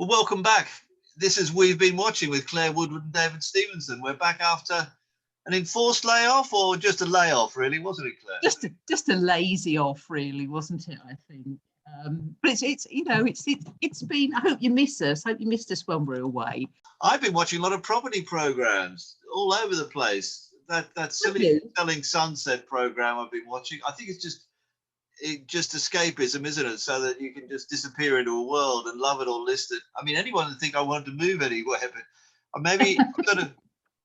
Well, welcome back. This is We've Been Watching with Claire Woodward and David Stevenson. We're back after an enforced layoff, or just a layoff, really, wasn't it, Claire? Just a lazy off, really, wasn't it? I think. But it's been. I hope you miss us. Hope you missed us when we're away. I've been watching a lot of property programs all over the place. That silly Selling Sunset program I've been watching. I think it's just escapism, isn't it? So that you can just disappear into a world and love it all listed. I mean, anyone would think I wanted to move anywhere, but maybe sort of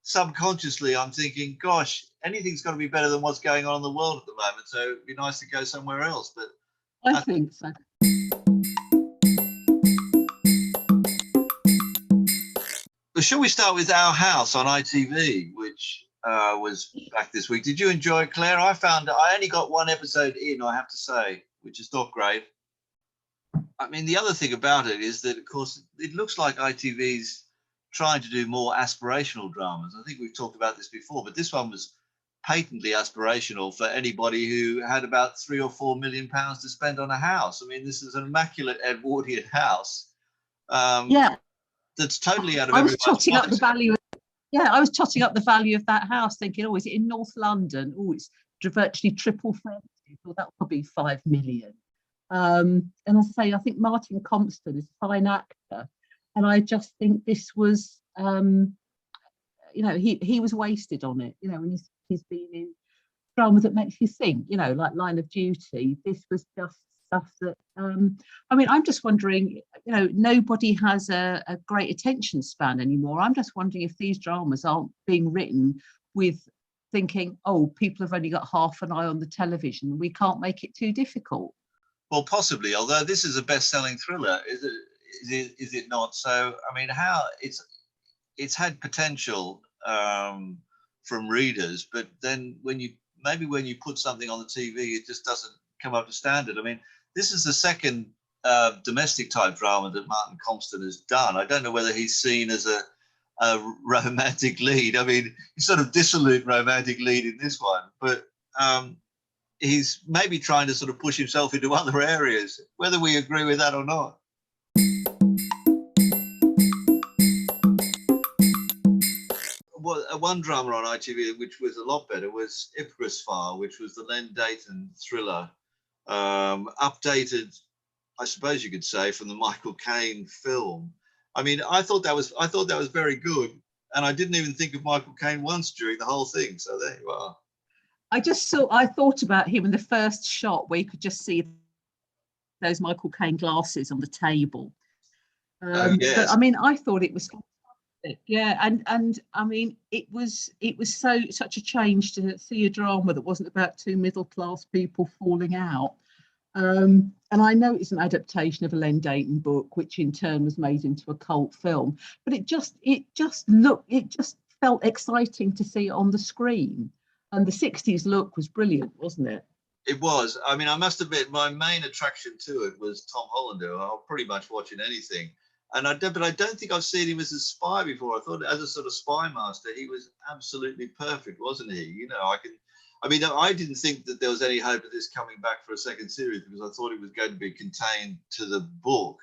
subconsciously I'm thinking, gosh, anything's got to be better than what's going on in the world at the moment. So it'd be nice to go somewhere else. But I think so. Well, shall we start with Our House on ITV, which was back this week? Did you enjoy it, Claire? I only got one episode in, I have to say, which is not great. I mean, the other thing about it is that, of course, it looks like ITV's trying to do more aspirational dramas. I think we've talked about this before, but this one was patently aspirational for anybody who had about £3 or £4 million to spend on a house. I mean, this is an immaculate Edwardian house. That's totally out of everyone's totting up the value. I was totting up the value of that house, thinking, oh, is it in North London? Oh, it's virtually triple fronted. Well, that would be £5 million. And as I say, I think Martin Compston is a fine actor, and I just think this was, he was wasted on it. And he's been in drama that makes you think, like Line of Duty. This was just stuff that I'm just wondering, nobody has a great attention span anymore. I'm just wondering if these dramas aren't being written with thinking, oh, people have only got half an eye on the television, we can't make it too difficult. Well, possibly, although this is a best-selling thriller, is it not? So I mean, how it's had potential from readers, but then when you put something on the TV, it just doesn't come up to standard. I mean, this is the second domestic type drama that Martin Compston has done. I don't know whether he's seen as a romantic lead. I mean, he's sort of dissolute romantic lead in this one, but he's maybe trying to sort of push himself into other areas, whether we agree with that or not. Well, one drama on ITV which was a lot better was Ipcress File, which was the Len Deighton thriller, updated, I suppose you could say, from the Michael Caine film. I mean, I thought that was very good, and I didn't even think of Michael Caine once during the whole thing. So there you are. I thought about him in the first shot where you could just see those Michael Caine glasses on the table. Yes. But I mean, I thought it was fantastic. Yeah, and I mean, it was such a change to see a drama that wasn't about two middle class people falling out. And I know it's an adaptation of a Len Deighton book, which in turn was made into a cult film. But it just felt exciting to see it on the screen. And the 60s look was brilliant, wasn't it? It was. I mean, I must admit, my main attraction to it was Tom Hollander. I'll pretty much watching anything. But I don't think I've seen him as a spy before. I thought as a sort of spy master, he was absolutely perfect, wasn't he? I didn't think that there was any hope of this coming back for a second series because I thought it was going to be contained to the book.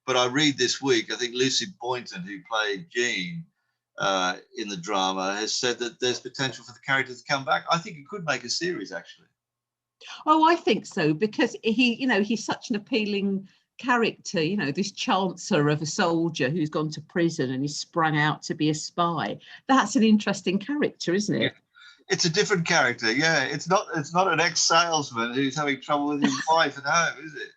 But I read this week, I think Lucy Boynton, who played Jean in the drama, has said that there's potential for the character to come back. I think it could make a series, actually. Oh, I think so, because he's such an appealing character, this chancer of a soldier who's gone to prison and he's sprung out to be a spy. That's an interesting character, isn't it? Yeah. It's a different character, yeah. It's not an ex-salesman who's having trouble with his wife at home, is it?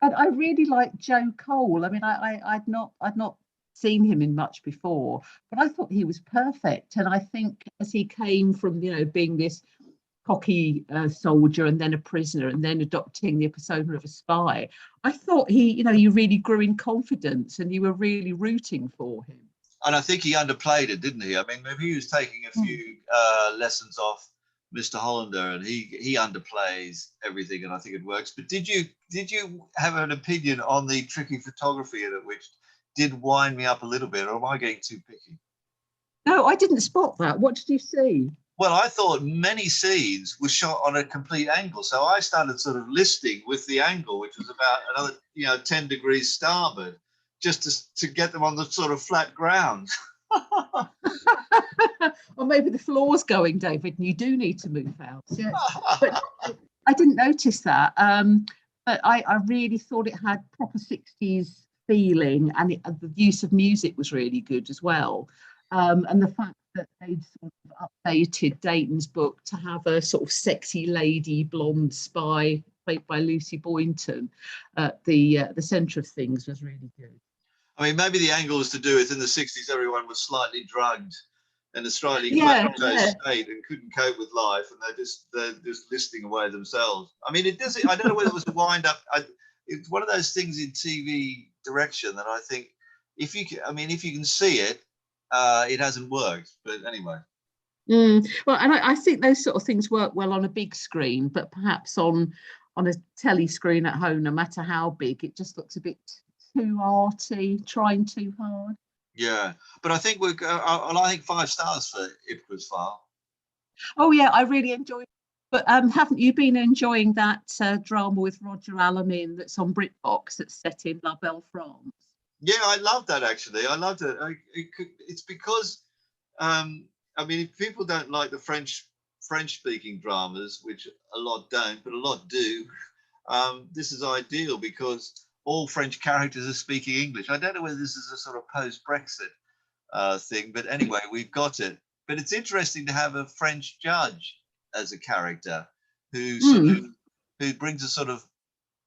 And I really like Joe Cole. I mean, I'd not seen him in much before, but I thought he was perfect. And I think as he came from being this cocky soldier and then a prisoner and then adopting the persona of a spy, I thought you really grew in confidence and you were really rooting for him. And I think he underplayed it, didn't he? I mean, maybe he was taking a few lessons off Mr. Hollander, and he underplays everything, and I think it works. But did you have an opinion on the tricky photography in it, which did wind me up a little bit, or am I getting too picky? No, I didn't spot that. What did you see? Well, I thought many scenes were shot on a complete angle, so I started sort of listing with the angle, which was about another 10 degrees starboard, just to get them on the sort of flat ground. Or maybe the floor's going, David, and you do need to move out. Yeah. But I didn't notice that. But I really thought it had proper 60s feeling, and the use of music was really good as well. And the fact that they'd sort of updated Dayton's book to have a sort of sexy lady blonde spy played by Lucy Boynton at the centre of things was really good. I mean, maybe the angle was to do with in the 60s, everyone was slightly drugged and a slightly comatose state and couldn't cope with life, and they're just listing away themselves. I mean, I don't know whether it was a wind up. It's one of those things in TV direction that I think if you can see it, it hasn't worked. But anyway. Well, and I think those sort of things work well on a big screen, but perhaps on a telly screen at home, no matter how big, it just looks a bit too arty, trying too hard. Yeah, but I think I think 5 stars for Ipcress File. Oh yeah, I really enjoyed it. But haven't you been enjoying that drama with Roger Alamin that's on BritBox that's set in La Belle, France? Yeah, I love that actually. I loved it. It's because I mean, if people don't like the French-speaking dramas, which a lot don't, but a lot do, this is ideal because all French characters are speaking English. I don't know whether this is a sort of post-Brexit thing, but anyway, we've got it. But it's interesting to have a French judge as a character who who brings a sort of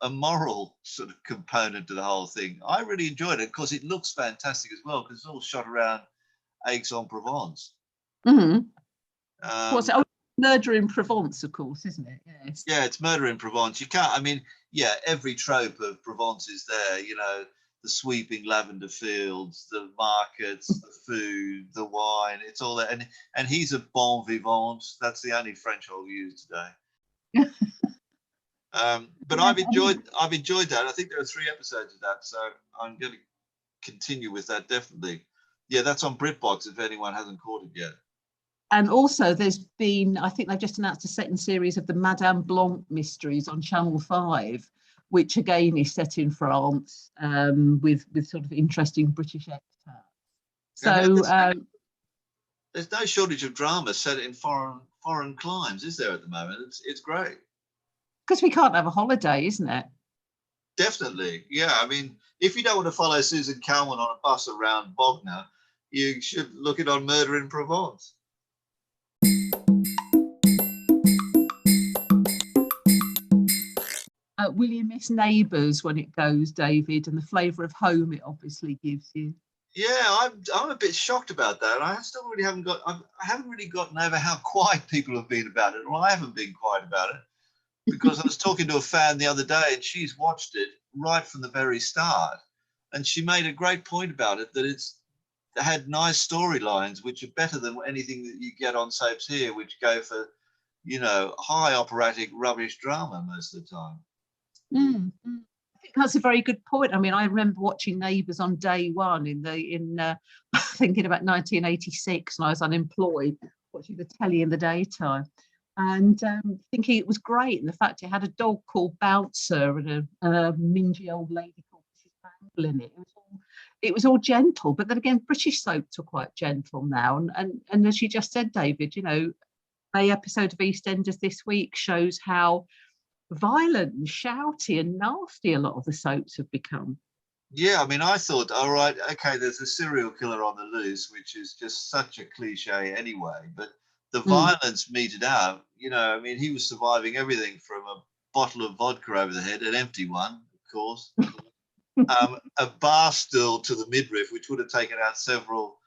a moral sort of component to the whole thing. I really enjoyed it. Of course, it looks fantastic as well because it's all shot around Aix-en-Provence. What's it? Oh, Murder in Provence, of course, isn't it? Yes. Yeah, it's Murder in Provence. You can't. I mean, yeah, every trope of Provence is there. You know, the sweeping lavender fields, the markets, the food, the wine. It's all there. And he's a bon vivant. That's the only French I'll use today. But I've enjoyed that. I think there are 3 episodes of that, so I'm going to continue with that definitely. Yeah, that's on BritBox if anyone hasn't caught it yet. And also there's been, I think they've just announced a second series of the Madame Blanc mysteries on Channel 5, which again is set in France with sort of interesting British experts. So there's no shortage of drama set in foreign climes, is there, at the moment? It's great. Because we can't have a holiday, isn't it? Definitely, yeah. I mean, if you don't want to follow Susan Calman on a bus around Bognor, you should look it on Murder in Provence. Will you miss Neighbours when it goes, David, and the flavour of home it obviously gives you? Yeah, I'm a bit shocked about that. I haven't really gotten over how quiet people have been about it. Well, I haven't been quiet about it because I was talking to a fan the other day and she's watched it right from the very start, and she made a great point about it, that it had nice storylines which are better than anything that you get on soaps here, which go for, high operatic rubbish drama most of the time. I think that's a very good point. I mean, I remember watching Neighbours on day one thinking about 1986, and I was unemployed, watching the telly in the daytime, and thinking it was great. And the fact it had a dog called Bouncer and a mingy old lady called Mrs. Bangle in it. It was all gentle, but then again, British soaps are quite gentle now. And as you just said, David, the episode of EastEnders this week shows how violent and shouty and nasty a lot of the soaps have become. Yeah, I mean, I thought, all right, okay, there's a serial killer on the loose, which is just such a cliche anyway, but the violence meted out. I mean, he was surviving everything from a bottle of vodka over the head, an empty one, of course, a bar stool to the midriff, which would have taken out several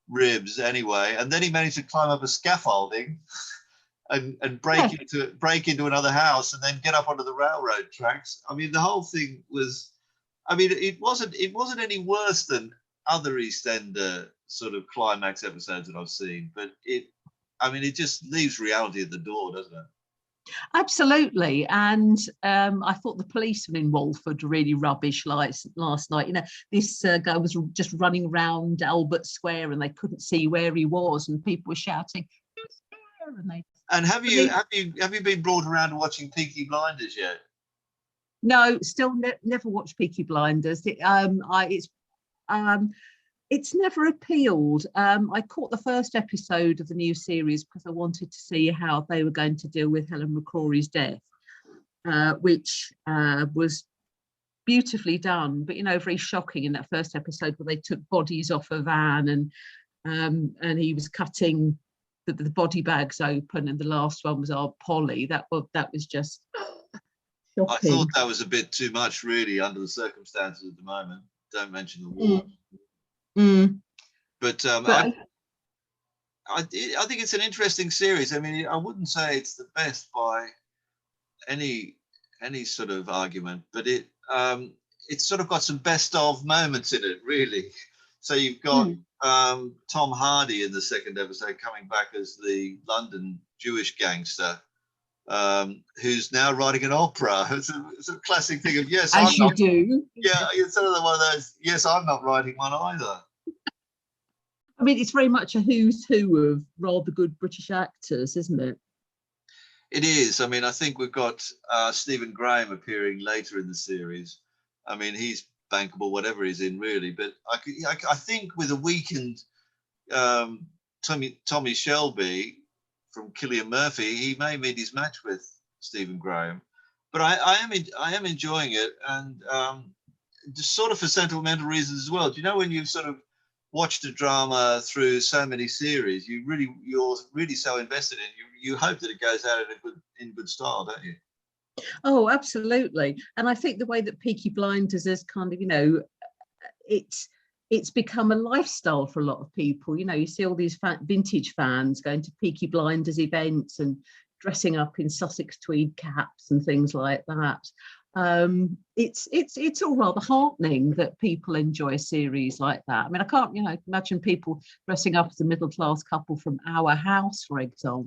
ribs anyway, and then he managed to climb up a scaffolding and break into another house and then get up onto the railroad tracks. I mean, the whole thing was, it wasn't any worse than other EastEnder sort of climax episodes that I've seen, but it just leaves reality at the door, doesn't it? Absolutely. And I thought the policeman in Walford really rubbish last night. This guy was just running around Albert Square and they couldn't see where he was, and people were shouting, and they. And I mean, have you been brought around to watching Peaky Blinders yet? no, still never watched Peaky Blinders. It's never appealed. I caught the first episode of the new series because I wanted to see how they were going to deal with Helen McCrory's death, which was beautifully done, but very shocking in that first episode where they took bodies off a van and he was cutting the body bags open, and the last one was our Polly. That was just shocking. I thought that was a bit too much, really, under the circumstances at the moment. Don't mention the war. But I think it's an interesting series. I mean, I wouldn't say it's the best by any sort of argument, but it's sort of got some best of moments in it, really. So you've got Tom Hardy in the second episode coming back as the London Jewish gangster, who's now writing an opera. It's a classic thing of yes, as you do. Yeah, it's sort of one of those. Yes, I'm not writing one either. I mean, it's very much a who's who of rather good British actors, isn't it? It is. I mean, I think we've got Stephen Graham appearing later in the series. I mean, he's bankable, whatever he's in, really. But I think with a weakened Tommy Shelby from Cillian Murphy, he may meet his match with Stephen Graham. But I am enjoying it, and just sort of for sentimental reasons as well. Do you know when you've sort of watched a drama through so many series, you're really so invested in it, you hope that it goes out in good style, don't you? Oh, absolutely. And I think the way that Peaky Blinders is kind of, it's become a lifestyle for a lot of people. You see all these vintage fans going to Peaky Blinders events and dressing up in Sussex tweed caps and things like that. It's all rather heartening that people enjoy a series like that. I mean, I can't, imagine people dressing up as a middle-class couple from Our House, for example.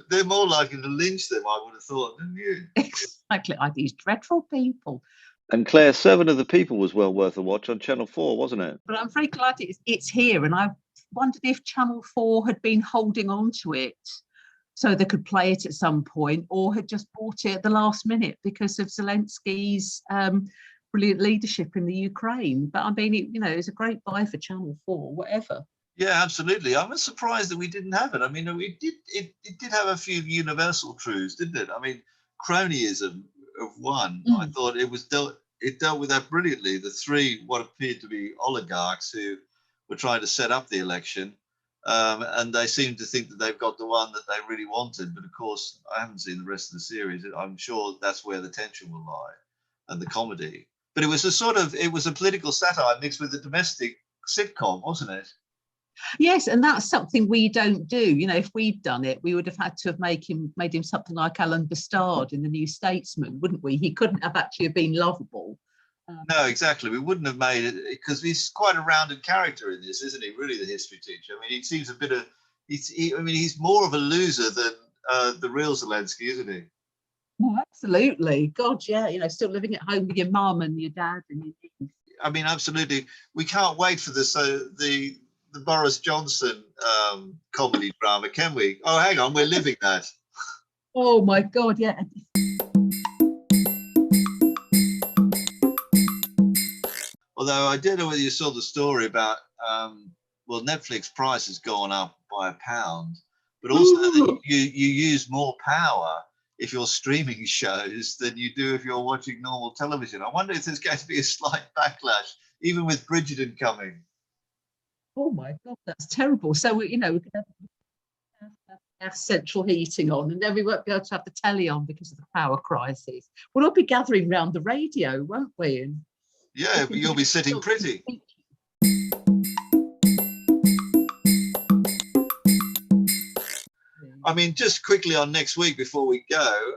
They're more likely to lynch them, I would have thought, than you. Exactly, these dreadful people. And Claire, Servant of the People was well worth a watch on Channel 4, wasn't it? But I'm very glad it's here, and I wondered if Channel 4 had been holding on to it so they could play it at some point, or had just bought it at the last minute because of Zelensky's brilliant leadership in the Ukraine. But I mean, it's a great buy for Channel 4, whatever. Yeah, absolutely. I was surprised that we didn't have it. I mean, it did have a few universal truths, didn't it? I mean, cronyism of one. I thought it dealt with that brilliantly. The three, what appeared to be oligarchs who were trying to set up the election, and they seem to think that they've got the one that they really wanted. But of course, I haven't seen the rest of the series. I'm sure that's where the tension will lie, and the comedy. But it was a political satire mixed with a domestic sitcom, wasn't it? Yes, and that's something we don't do. If we'd done it, we would have had to have made him something like Alan Bastard in The New Statesman, wouldn't we? He couldn't have actually been lovable. No, exactly. We wouldn't have made it, because he's quite a rounded character in this, isn't he? Really, the history teacher. I mean, he seems a bit of. He's more of a loser than the real Zelensky, isn't he? Oh, absolutely. God, yeah. Still living at home with your mum and your dad and your niece. I mean, absolutely. We can't wait for this. The Boris Johnson comedy drama, can we? Oh, hang on, we're living that. Oh my God, yeah. Although I don't know whether you saw the story about, Netflix price has gone up by £1, but also that you use more power if you're streaming shows than you do if you're watching normal television. I wonder if there's going to be a slight backlash, even with Bridgerton coming. Oh my God, that's terrible. So, we could have central heating on, and then we won't be able to have the telly on because of the power crisis. We'll all be gathering round the radio, won't we? And yeah, but you'll be sitting pretty. I mean, just quickly on next week before we go,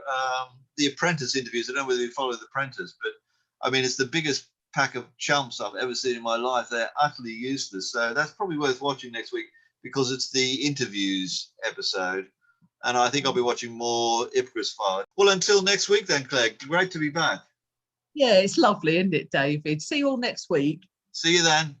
the Apprentice interviews. I don't know whether you follow the Apprentice, but I mean, it's the biggest pack of chumps I've ever seen in my life. They're utterly useless. So that's probably worth watching next week because it's the interviews episode. And I think I'll be watching more Ipcress files. Well, until next week then, Claire. Great to be back. Yeah, it's lovely, isn't it, David? See you all next week. See you then.